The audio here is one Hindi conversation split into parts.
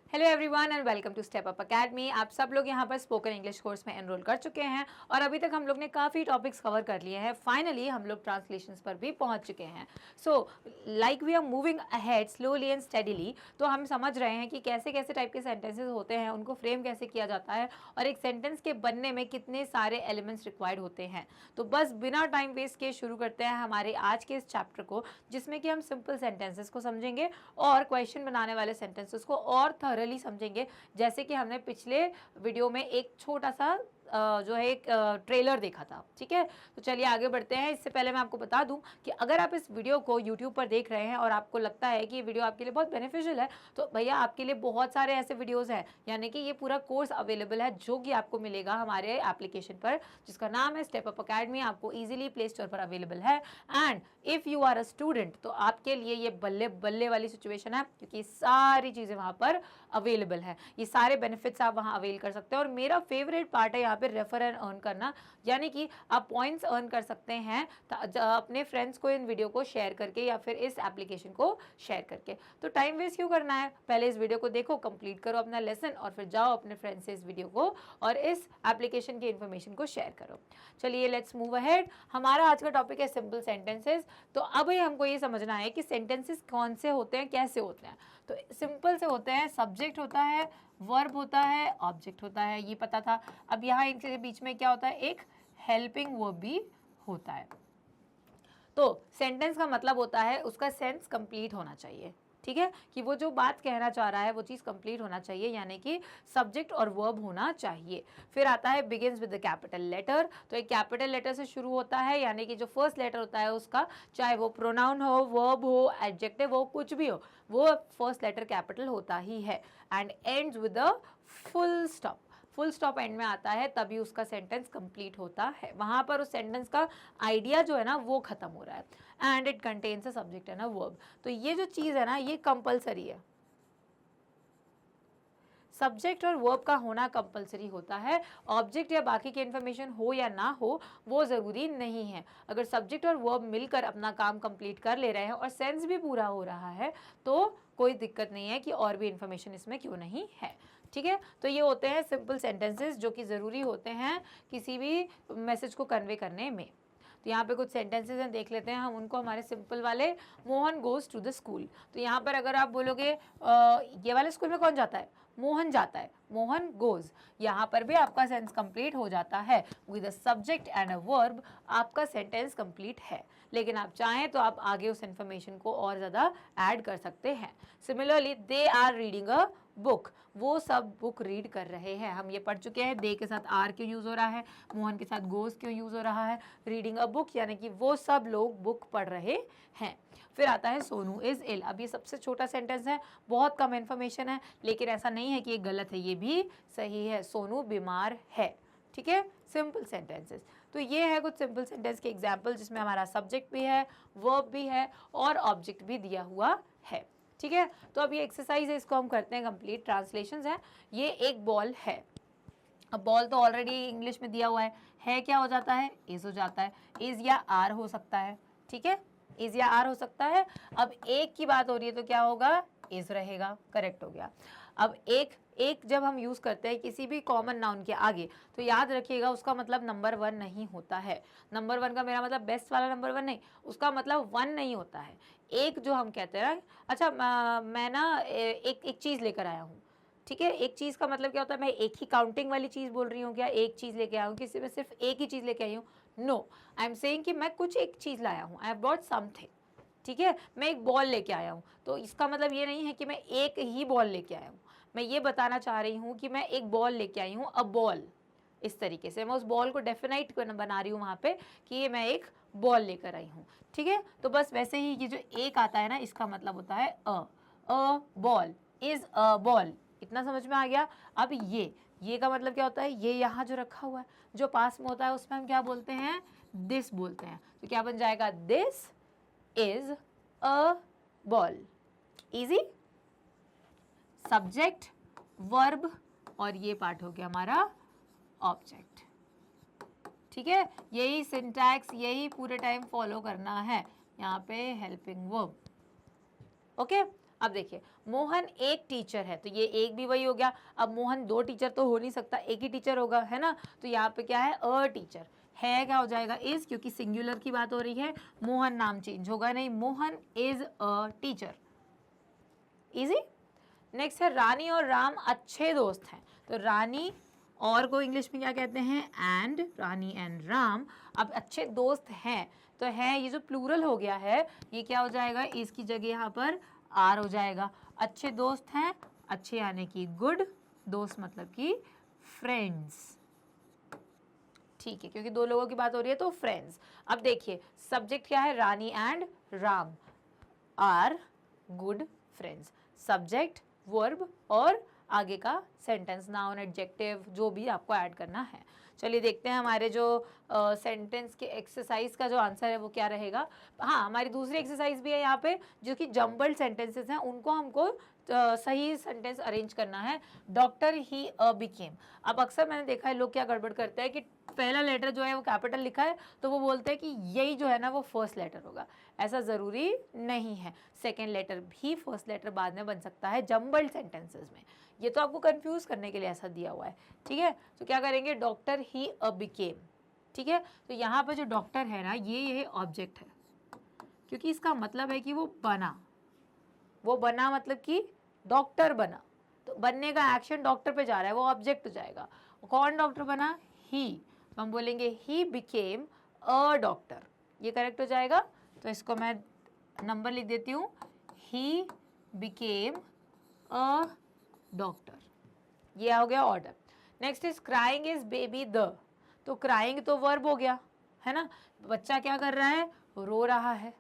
Hello everyone and welcome to step up academy. आप सब लोग यहाँ पर स्पोकन इंग्लिश कोर्स में एनरोल कर चुके हैं और अभी तक हम लोग ने काफ़ी टॉपिक्स कवर कर लिए हैं। फाइनली हम लोग ट्रांसलेशंस पर भी पहुँच चुके हैं। So like we are moving ahead slowly and steadily. तो हम समझ रहे हैं कि कैसे कैसे टाइप के सेंटेंसेस होते हैं, उनको फ्रेम कैसे किया जाता है और एक सेंटेंस के बनने में कितने सारे एलिमेंट्स रिक्वायर्ड होते हैं। तो बस बिना टाइम वेस्ट किए शुरू करते हैं हमारे आज के इस चैप्टर को, जिसमें कि हम सिंपल सेंटेंसेस को समझेंगे और क्वेश्चन बनाने वाले सेंटेंसेस को और थॉरली समझेंगे। जैसे कि हमने पिछले वीडियो में एक छोटा सा जो है एक ट्रेलर देखा था। ठीक है, तो चलिए आगे बढ़ते हैं। इससे पहले मैं आपको बता दूं कि अगर आप इस वीडियो को YouTube पर देख रहे हैं और आपको लगता है कि ये वीडियो आपके लिए बहुत बेनिफिशियल है, तो भैया आपके लिए बहुत सारे ऐसे वीडियोस हैं, यानी कि ये पूरा कोर्स अवेलेबल है जो कि आपको मिलेगा हमारे एप्लीकेशन पर, जिसका नाम है स्टेप अप अकेडमी। आपको ईजिली प्ले स्टोर पर अवेलेबल है। And if you are a student तो आपके लिए ये बल्ले बल्ले वाली सिचुएशन है, क्योंकि सारी चीज़ें वहाँ पर अवेलेबल है। ये सारे बेनिफिट्स आप वहाँ अवेल कर सकते हैं। और मेरा फेवरेट पार्ट है यहाँ पे रेफर एंड अर्न करना, यानी कि आप पॉइंट्स अर्न कर सकते हैं अपने फ्रेंड्स को इन वीडियो को शेयर करके या फिर इस एप्लीकेशन को शेयर करके। तो टाइम वेस्ट क्यों करना है, पहले इस वीडियो को देखो, कंप्लीट करो अपना लेसन और फिर जाओ अपने फ्रेंड्स से इस वीडियो को और इस एप्लीकेशन की इन्फॉर्मेशन को शेयर करो। चलिए लेट्स मूव अहेड। हमारा आज का टॉपिक है सिंपल सेंटेंसेस। तो अब हमको ये समझना है कि सेंटेंसेस कौन से होते हैं, कैसे होते हैं। तो सिंपल से होते हैं, सब्जेक्ट होता है, वर्ब होता है, ऑब्जेक्ट होता है, ये पता था। अब यहाँ इनके बीच में क्या होता है, एक हेल्पिंग वर्ब भी होता है। तो सेंटेंस का मतलब होता है उसका सेंस कंप्लीट होना चाहिए। ठीक है, कि वो जो बात कहना चाह रहा है वो चीज़ कंप्लीट होना चाहिए, यानी कि सब्जेक्ट और वर्ब होना चाहिए। फिर आता है begins with the capital letter. तो एक कैपिटल लेटर से शुरू होता है, यानी कि जो फर्स्ट लेटर होता है उसका, चाहे वो प्रोनाउन हो, वर्ब हो, एडजेक्टिव हो, कुछ भी हो, वो फर्स्ट लेटर कैपिटल होता ही है। And ends with the full stop. Full stop and में आता है तभी उसका सेंटेंस कंप्लीट होता है। वहां पर उस सेंटेंस का आइडिया जो है ना वो खत्म हो रहा है। And it contains a subject and a verb. तो ये जो चीज है ना ये कंपलसरी है, सब्जेक्ट और वर्ब का होना कंपलसरी होता है। ऑब्जेक्ट या बाकी की इन्फॉर्मेशन हो या ना हो वो ज़रूरी नहीं है। अगर सब्जेक्ट और वर्ब मिलकर अपना काम कंप्लीट कर ले रहे हैं और सेंस भी पूरा हो रहा है तो कोई दिक्कत नहीं है कि और भी इन्फॉर्मेशन इसमें क्यों नहीं है। ठीक है, तो ये होते हैं सिंपल सेंटेंसेस जो कि ज़रूरी होते हैं किसी भी मैसेज को कन्वे करने में। तो यहाँ पे कुछ सेंटेंसेस हैं, देख लेते हैं हम उनको। हमारे सिंपल वाले, Mohan goes to the school. तो यहाँ पर अगर आप बोलोगे ये वाले स्कूल में कौन जाता है, मोहन जाता है, मोहन गोज, यहाँ पर भी आपका सेंस कंप्लीट हो जाता है। With a subject and a verb आपका सेंटेंस कंप्लीट है। लेकिन आप चाहें तो आप आगे उस इंफॉर्मेशन को और ज़्यादा ऐड कर सकते हैं। Similarly they are reading a book, वो सब बुक रीड कर रहे हैं। हम ये पढ़ चुके हैं, दे के साथ आर क्यों यूज़ हो रहा है, मोहन के साथ गोज क्यों यूज़ हो रहा है, रीडिंग अ बुक यानी कि वो सब लोग बुक पढ़ रहे हैं। फिर आता है सोनू इज़ इल। अब ये सबसे छोटा सेंटेंस है, बहुत कम इन्फॉर्मेशन है, लेकिन ऐसा नहीं है कि ये गलत है, ये भी सही है। सोनू बीमार है। ठीक है, सिंपल सेंटेंसेस। तो ये है कुछ सिंपल सेंटेंस के एग्जाम्पल जिसमें हमारा सब्जेक्ट भी है, वर्ब भी है और ऑब्जेक्ट भी दिया हुआ है। ठीक है, तो अब ये एक्सरसाइज है, इसको हम करते हैं कंप्लीट। ट्रांसलेशंस है। ये एक बॉल है। अब बॉल तो ऑलरेडी इंग्लिश में दिया हुआ है क्या हो जाता है, इज हो जाता है। इज या आर हो सकता है। ठीक है, इज या आर हो सकता है। अब एक की बात हो रही है तो क्या होगा, इज रहेगा। करेक्ट हो गया। अब एक जब हम यूज करते हैं किसी भी कॉमन नाउन के आगे तो याद रखिएगा उसका मतलब नंबर वन नहीं होता है। नंबर वन का मेरा मतलब बेस्ट वाला नंबर वन नहीं, उसका मतलब वन नहीं होता है। एक जो हम कहते हैं, अच्छा मैं ना एक चीज लेकर आया हूँ। ठीक है, एक चीज़ का मतलब क्या होता है, मैं एक ही काउंटिंग वाली चीज़ बोल रही हूँ क्या, एक चीज़ लेके आया हूँ, किसी में सिर्फ एक ही चीज़ लेके आई हूँ। नो, आई एम सेइंग कि मैं कुछ एक चीज़ लाया हूँ, आई हैव ब्रॉट समथिंग। ठीक है, मैं एक बॉल लेके आया हूँ, तो इसका मतलब ये नहीं है कि मैं एक ही बॉल लेके आया हूँ। मैं ये बताना चाह रही हूँ कि मैं एक बॉल लेके आई हूँ, अ बॉल। इस तरीके से मैं उस बॉल को डेफिनाइट बना रही हूँ वहाँ पे कि ये मैं एक बॉल लेकर आई हूँ। ठीक है, तो बस वैसे ही ये जो एक आता है ना, इसका मतलब होता है a ball is a ball. इतना समझ में आ गया। अब ये का मतलब क्या होता है, ये यहाँ जो रखा हुआ है जो पास में होता है उसमें हम क्या बोलते हैं, दिस बोलते हैं। तो क्या बन जाएगा, this is a ball. Easy. Subject, verb और ये पार्ट हो गया हमारा ऑब्जेक्ट। ठीक है, यही सिंटैक्स यही पूरे टाइम फॉलो करना है यहाँ पे, हेल्पिंग वर्ब। ओके, अब देखिए मोहन एक टीचर है, तो ये एक भी वही हो गया। अब मोहन दो टीचर तो हो नहीं सकता, एक ही टीचर होगा, है ना। तो यहाँ पे क्या है, अ टीचर है, क्या हो जाएगा इज, क्योंकि सिंगुलर की बात हो रही है। मोहन नाम चेंज होगा नहीं, Mohan is a teacher. Easy. Next है रानी और राम अच्छे दोस्त हैं, तो रानी और को इंग्लिश में क्या कहते हैं, एंड, रानी एंड राम। अब अच्छे दोस्त हैं, तो है ये जो प्लूरल हो गया है, ये क्या हो जाएगा, इसकी जगह यहाँ पर आर हो जाएगा। अच्छे दोस्त हैं, अच्छे यानी कि गुड, दोस्त मतलब कि फ्रेंड्स, ठीक है, क्योंकि दो लोगों की बात हो रही है तो फ्रेंड्स। अब देखिए सब्जेक्ट क्या है, Rani and Ram are good friends, subject, verb और आगे का सेंटेंस, नाउन, एडजेक्टिव, जो भी आपको ऐड करना है। चलिए देखते हैं हमारे जो सेंटेंस के एक्सरसाइज का जो आंसर है वो क्या रहेगा। हाँ, हमारी दूसरी एक्सरसाइज भी है यहाँ पे, जो कि जम्बल्ड सेंटेंसेस हैं, उनको हमको सही सेंटेंस अरेंज करना है। Doctor he became. अब अक्सर मैंने देखा है लोग क्या गड़बड़ करते हैं कि पहला लेटर जो है वो कैपिटल लिखा है, तो वो बोलते हैं कि यही जो है ना वो फर्स्ट लेटर होगा। ऐसा ज़रूरी नहीं है, सेकेंड लेटर भी फर्स्ट लेटर बाद में बन सकता है जम्बल्ड सेंटेंसेस में। ये तो आपको कंफ्यूज करने के लिए ऐसा दिया हुआ है, ठीक है। तो क्या करेंगे, डॉक्टर ही बिकेम, ठीक है। तो यहाँ पर जो डॉक्टर है ना, ये ऑब्जेक्ट है, क्योंकि इसका मतलब है कि वो बना, वो बना मतलब कि डॉक्टर बना, तो बनने का एक्शन डॉक्टर पे जा रहा है, वो ऑब्जेक्ट हो जाएगा। कौन डॉक्टर बना, ही, तो हम बोलेंगे ही बिकेम अ डॉक्टर, ये करेक्ट हो जाएगा। तो इसको मैं नंबर लिख देती हूँ, ही बिकेम अ डॉक्टर, ये हो गया order. Next is crying is baby the, तो क्राइंग तो वर्ब हो गया, है ना, बच्चा क्या कर रहा है, रो रहा है,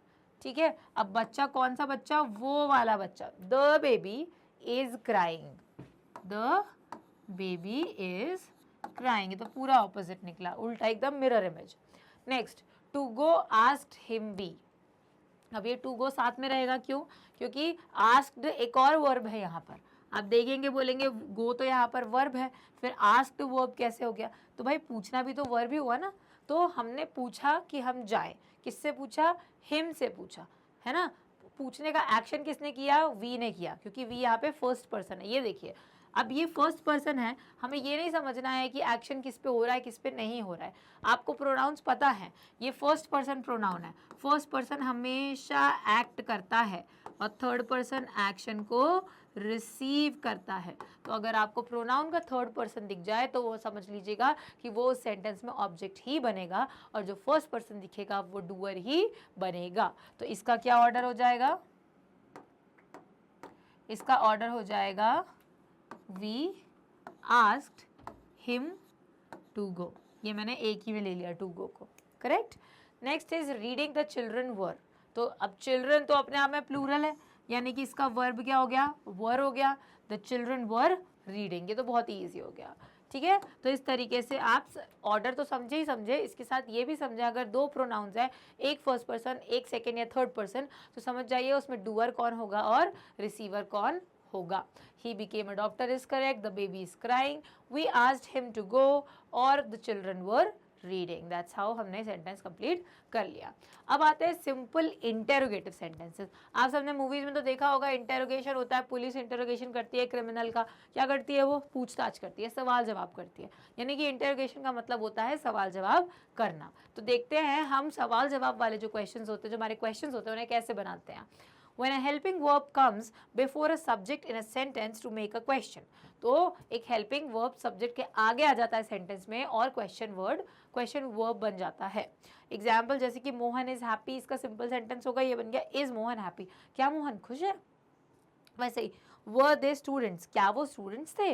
ठीक है। अब बच्चा कौन सा बच्चा, वो वाला बच्चा, the baby is crying, the baby is crying, तो पूरा ऑपोजिट निकला, उल्टा एकदम mirror image. Next, to go asked him B. अब ये टू गो साथ में रहेगा, क्यों, क्योंकि आस्क्ड एक और वर्ब है यहाँ पर। आप देखेंगे बोलेंगे गो तो यहाँ पर वर्ब है, फिर आस्क्ड वर्ब कैसे हो गया, तो भाई पूछना भी तो वर्ब ही हुआ ना। तो हमने पूछा कि हम जाएं, किससे पूछा, हिम से पूछा, है ना। पूछने का एक्शन किसने किया, वी ने किया, क्योंकि वी यहाँ पे फर्स्ट पर्सन है। ये देखिए अब ये फर्स्ट पर्सन है, हमें ये नहीं समझना है कि एक्शन किस पे हो रहा है किस पे नहीं हो रहा है। आपको प्रोनाउंस पता है, ये फर्स्ट पर्सन प्रोनाउन है, फर्स्ट पर्सन हमेशा एक्ट करता है और थर्ड पर्सन एक्शन को रिसीव करता है। तो अगर आपको प्रोनाउन का थर्ड पर्सन दिख जाए तो वो समझ लीजिएगा कि वो उस सेंटेंस में ऑब्जेक्ट ही बनेगा, और जो फर्स्ट पर्सन दिखेगा वो डूअर ही बनेगा। तो इसका क्या ऑर्डर हो जाएगा, इसका ऑर्डर हो जाएगा we asked him to go, ये मैंने एक ही में ले लिया टू गो को, correct. Next is reading the children were, तो अब चिल्ड्रन तो अपने आप में प्लूरल है, यानी कि इसका वर्ब क्या हो गया, वर हो गया, द चिल्ड्रन वर रीडिंग, ये तो बहुत ही ईजी हो गया, ठीक है। तो इस तरीके से आप ऑर्डर तो समझे ही समझे, इसके साथ ये भी समझे अगर दो प्रोनाउंस है, एक फर्स्ट पर्सन एक सेकेंड या थर्ड पर्सन, तो समझ जाइए उसमें डूअर कौन होगा और रिसीवर कौन होगा। He became a doctor is correct, the baby is crying, we asked him to go, और the children were reading। That's how हमने सेंटेंस कंप्लीट कर लिया। अब आते हैं सिंपल इंटेरोगेटिव सेंटेंसेस। आप सबने मूवीज में तो देखा होगा, इंटेरोगेशन होता है, पुलिस इंटेरोगेशन करती है क्रिमिनल का, क्या करती है वो, पूछताछ करती है, सवाल जवाब करती है, यानी कि इंटेरोगेशन का मतलब होता है सवाल जवाब करना। तो देखते हैं हम सवाल जवाब वाले जो क्वेश्चंस होते हैं, जो हमारे क्वेश्चंस होते हैं, उन्हें कैसे बनाते हैं। When a helping verb comes before a subject in a sentence to make a question, तो एक helping verb subject के आगे आ जाता है सेंटेंस में और क्वेश्चन वर्ब बन जाता है। एग्जाम्पल जैसे कि मोहन इज हैप्पी, इसका सिंपल सेंटेंस होगा, ये बन गया इज मोहन हैप्पी, क्या मोहन खुश है। वैसे ही वर दे स्टूडेंट्स, क्या वो स्टूडेंट्स थे।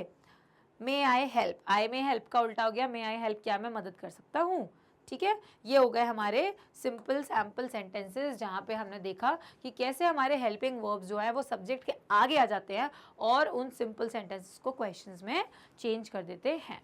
मे I help, I may help का उल्टा हो गया मे आई हेल्प, क्या मैं मदद कर सकता हूँ, ठीक है। ये हो गए हमारे सिंपल सैम्पल सेंटेंसेस, जहाँ पे हमने देखा कि कैसे हमारे हेल्पिंग वर्ब्स जो है वो सब्जेक्ट के आगे आ जाते हैं और उन सिंपल सेंटेंसेस को क्वेश्चंस में चेंज कर देते हैं।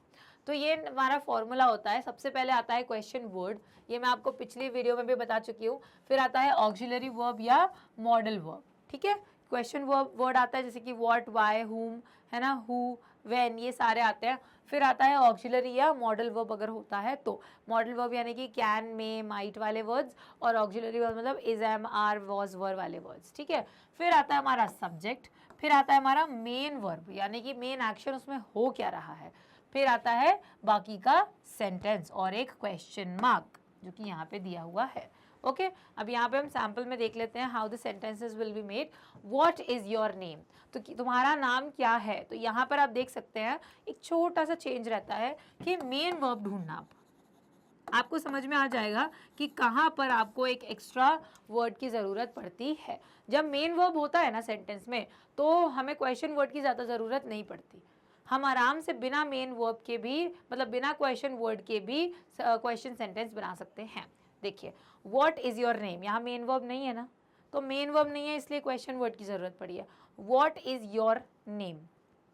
तो ये हमारा फॉर्मूला होता है। सबसे पहले आता है क्वेश्चन वर्ड, ये मैं आपको पिछली वीडियो में भी बता चुकी हूँ। फिर आता है ऑक्सिलरी वर्ब या मॉडल वर्ब, ठीक है। क्वेश्चन वर्ड आता है जैसे कि व्हाट, व्हाई, हुम, है ना, हु, व्हेन, ये सारे आते हैं। फिर आता है ऑक्सिलरी या मॉडल वर्ब अगर होता है तो। मॉडल वर्ब यानी कि कैन, मे, माइट वाले वर्ड्स, और ऑक्सिलरी वर्ब मतलब इज, एम, आर, वॉज, वर वाले वर्ड्स, ठीक है। फिर आता है हमारा सब्जेक्ट, फिर आता है हमारा मेन वर्ब यानी कि मेन एक्शन उसमें हो क्या रहा है, फिर आता है बाकी का सेंटेंस और एक क्वेश्चन मार्क जो कि यहाँ पे दिया हुआ है। ओके अब यहाँ पे हम सैम्पल में देख लेते हैं how the sentences will be made. What is your name, तो तुम्हारा नाम क्या है। तो यहाँ पर आप देख सकते हैं एक छोटा सा चेंज रहता है कि मेन वर्ब ढूंढना। आपको समझ में आ जाएगा कि कहाँ पर आपको एक एक्स्ट्रा वर्ड की ज़रूरत पड़ती है। जब मेन वर्ब होता है ना सेंटेंस में तो हमें क्वेश्चन वर्ड की ज़्यादा ज़रूरत नहीं पड़ती। हम आराम से बिना मेन वर्ब के भी मतलब बिना क्वेश्चन वर्ड के भी क्वेश्चन सेंटेंस बना सकते हैं। देखिए व्हाट इज़ योर नेम, यहाँ मेन वर्ब नहीं है ना, तो मेन वर्ब नहीं है इसलिए क्वेश्चन वर्ड की ज़रूरत पड़ी है। व्हाट इज़ योर नेम,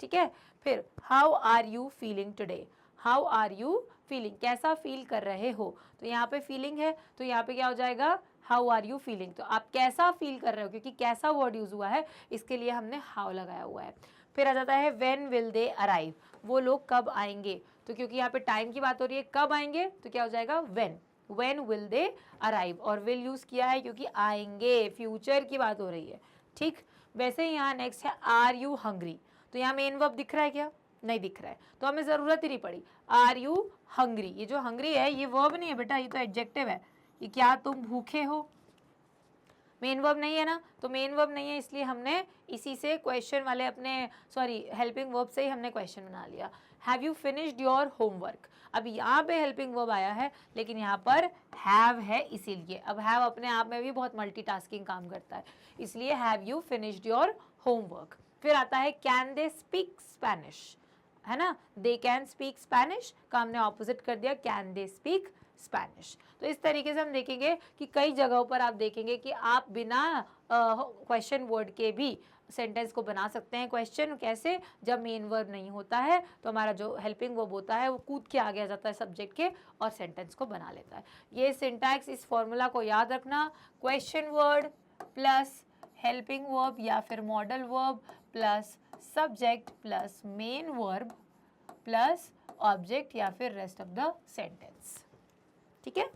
ठीक है। फिर how are you feeling today, how are you feeling, कैसा फील कर रहे हो। तो यहाँ पे फीलिंग है तो यहाँ पे क्या हो जाएगा हाउ आर यू फीलिंग। तो आप कैसा फील कर रहे हो, क्योंकि कैसा वर्ड यूज हुआ है इसके लिए हमने हाउ लगाया हुआ है। फिर आ जाता है व्हेन विल दे अराइव, वो लोग कब आएंगे। तो क्योंकि यहाँ पे टाइम की बात हो रही है कब आएंगे तो क्या हो जाएगा व्हेन विल दे अराइव, और विल यूज किया है क्योंकि आएंगे, फ्यूचर की बात हो रही है, ठीक। वैसे ही यहाँ नेक्स्ट है आर यू हंग्री, तो यहाँ मेन वर्ब दिख रहा है क्या, नहीं दिख रहा है, तो हमें ज़रूरत ही नहीं पड़ी। आर यू हंग्री, ये जो हंग्री है ये वर्ब नहीं है बेटा, ये तो एडजेक्टिव है। ये क्या तुम भूखे हो, मेन वर्ब नहीं है ना, तो मेन वर्ब नहीं है इसलिए हमने इसी से क्वेश्चन वाले अपने हेल्पिंग वर्ब से ही हमने क्वेश्चन बना लिया। Have you finished your homework, अब यहाँ पे हेल्पिंग वर्ब आया है लेकिन यहाँ पर हैव है इसीलिए। अब हैव अपने आप में भी बहुत मल्टीटास्किंग काम करता है, इसलिए have you finished your homework. फिर आता है कैन दे स्पीक स्पेनिश, है ना, दे कैन स्पीक स्पेनिश का हमने ऑपोजिट कर दिया कैन दे स्पीक स्पेनिश। तो इस तरीके से हम देखेंगे कि कई जगहों पर आप देखेंगे कि आप बिना क्वेश्चन वर्ड के भी सेंटेंस को बना सकते हैं। क्वेश्चन कैसे, जब मेन वर्ब नहीं होता है तो हमारा जो हेल्पिंग वर्ब होता है वो कूद के आगे आ जाता है सब्जेक्ट के और सेंटेंस को बना लेता है। ये सिंटैक्स, इस फॉर्मूला को याद रखना, question word plus helping verb या फिर modal verb plus subject plus main verb plus object या फिर रेस्ट ऑफ द सेंटेंस, ठीक है।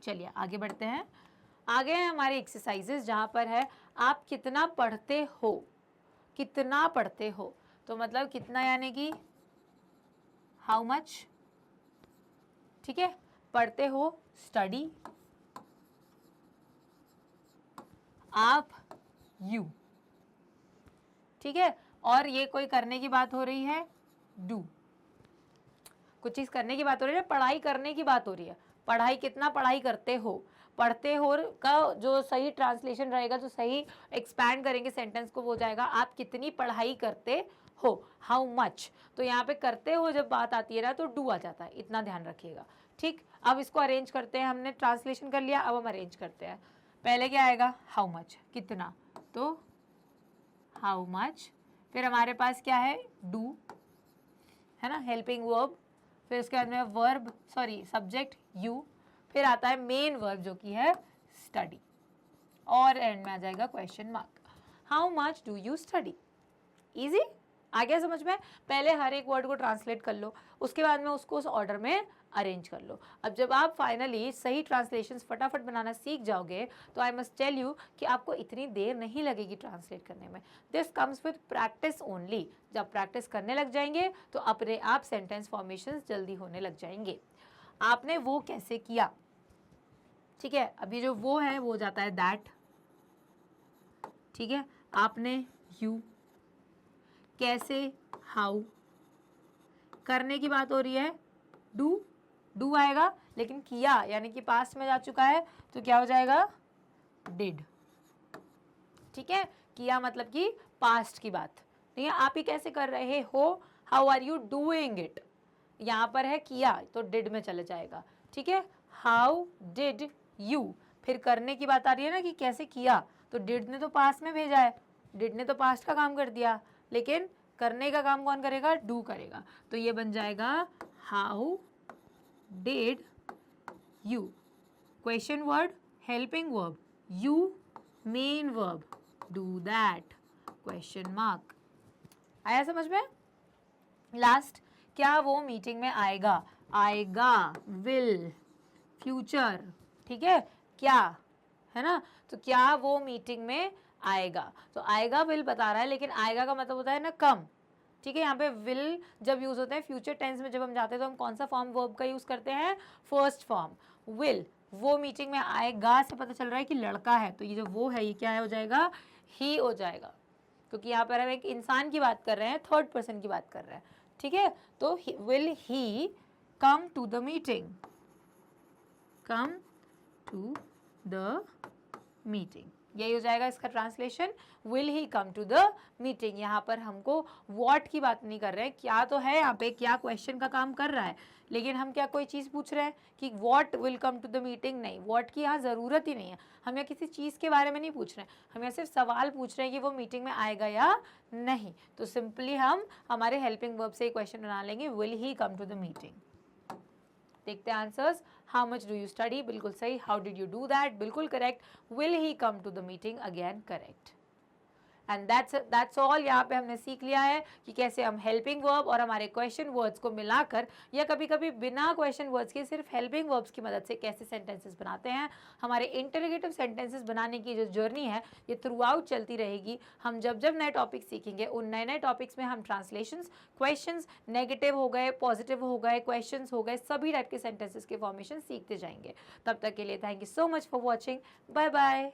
चलिए आगे बढ़ते हैं। आगे हैं हमारे एक्सरसाइजेस जहां पर है आप कितना पढ़ते हो, कितना पढ़ते हो, तो मतलब कितना यानी कि हाउ मच, ठीक है। पढ़ते हो स्टडी, आप यू, ठीक है। और ये कोई करने की बात हो रही है डू, कुछ चीज करने की बात हो रही है, पढ़ाई करने की बात हो रही है। पढ़ाई कितना पढ़ाई करते हो, पढ़ते हो का जो सही ट्रांसलेशन रहेगा, जो सही एक्सपैंड करेंगे सेंटेंस को, वो जाएगा आप कितनी पढ़ाई करते हो, हाउ मच। तो यहाँ पे करते हो जब बात आती है ना तो डू आ जाता है, इतना ध्यान रखिएगा, ठीक। अब इसको अरेंज करते हैं, हमने ट्रांसलेशन कर लिया, अब हम अरेंज करते हैं। पहले क्या आएगा हाउ मच, कितना, तो हाउ मच। फिर हमारे पास क्या है डू, है ना, हेल्पिंग वर्ब। फिर उसके बाद में वर्ब सब्जेक्ट यू, फिर आता है मेन वर्ब जो कि है स्टडी, और एंड में आ जाएगा question mark. How much do you study, easy, आ गया समझ में। पहले हर एक वर्ड को ट्रांसलेट कर लो, उसके बाद में उसको उस ऑर्डर में अरेंज कर लो। अब जब आप फाइनली सही ट्रांसलेशंस फटाफट बनाना सीख जाओगे तो आई मस्ट टेल यू कि आपको इतनी देर नहीं लगेगी ट्रांसलेट करने में। This comes with practice only. जब प्रैक्टिस करने लग जाएंगे तो अपने आप सेंटेंस फॉर्मेशंस जल्दी होने लग जाएंगे। आपने वो कैसे किया, ठीक है, अभी जो वो है वो जाता है दैट, ठीक है। आपने यू, कैसे हाउ, करने की बात हो रही है डू, डू आएगा, लेकिन किया यानी कि पास्ट में जा चुका है तो क्या हो जाएगा डिड, ठीक है। किया मतलब कि पास्ट की बात, ठीक है। आप ही कैसे कर रहे हो, how are you doing it, यहाँ पर है किया तो डिड में चले जाएगा, ठीक है। हाउ डिड यू, फिर करने की बात आ रही है ना कि कैसे किया, तो डिड ने तो पास्ट में भेजा है, डिड ने तो पास्ट का काम कर दिया, लेकिन करने का काम कौन करेगा, डू करेगा। तो ये बन जाएगा how did you, question word helping verb you, main verb do that question mark. आया समझ में? लास्ट, क्या वो मीटिंग में आएगा, आएगा, विल, फ्यूचर, ठीक है, क्या, है ना, तो क्या वो मीटिंग में आएगा, तो आएगा विल बता रहा है, लेकिन आएगा का मतलब होता है ना कम, ठीक है। यहाँ पे विल जब यूज होता है फ्यूचर टेंस में, जब हम जाते हैं तो हम कौन सा फॉर्म वर्ब का यूज करते हैं, फर्स्ट फॉर्म। विल, वो मीटिंग में आएगा से पता चल रहा है कि लड़का है, तो ये जो वो है ये क्या हो जाएगा, ही हो जाएगा, क्योंकि यहाँ पर हम एक इंसान की बात कर रहे हैं, थर्ड पर्सन की बात कर रहे हैं, ठीक है। तो will he come to the meeting, come to the meeting, यही हो जाएगा इसका translation, will he come to the meeting. यहाँ पर हमको व्हाट की बात नहीं कर रहे हैं, क्या तो है यहाँ पे, क्या क्वेश्चन का काम कर रहा है, लेकिन हम क्या कोई चीज़ पूछ रहे हैं कि what will come to the meeting, नहीं, व्हाट की यहाँ ज़रूरत ही नहीं है, हम यहाँ किसी चीज़ के बारे में नहीं पूछ रहे हैं, हम यहाँ सिर्फ सवाल पूछ रहे हैं कि वो मीटिंग में आएगा या नहीं। तो सिंपली हम हमारे हेल्पिंग वर्ब से क्वेश्चन बना लेंगे, will he come to the meeting. देखते हैं answers, how much do you study, बिल्कुल सही, how did you do that, बिल्कुल correct, will he come to the meeting, again correct. And that's all. यहाँ पे हमने सीख लिया है कि कैसे हम हेल्पिंग वर्ब और हमारे क्वेश्चन वर्ड्स को मिलाकर या कभी कभी बिना क्वेश्चन वर्ड्स के सिर्फ हेल्पिंग वर्ब्स की मदद से कैसे सेंटेंसेस बनाते हैं। हमारे इंटरोगेटिव सेंटेंसेस बनाने की जो जर्नी है ये थ्रू आउट चलती रहेगी। हम जब जब नए टॉपिक सीखेंगे उन नए नए टॉपिक्स में हम ट्रांसलेशंस, क्वेश्चंस, नेगेटिव हो गए, पॉजिटिव हो गए, क्वेश्चंस हो गए, सभी टाइप के सेंटेंसेस के फॉर्मेशन सीखते जाएंगे। तब तक के लिए thank you so much for watching, bye bye.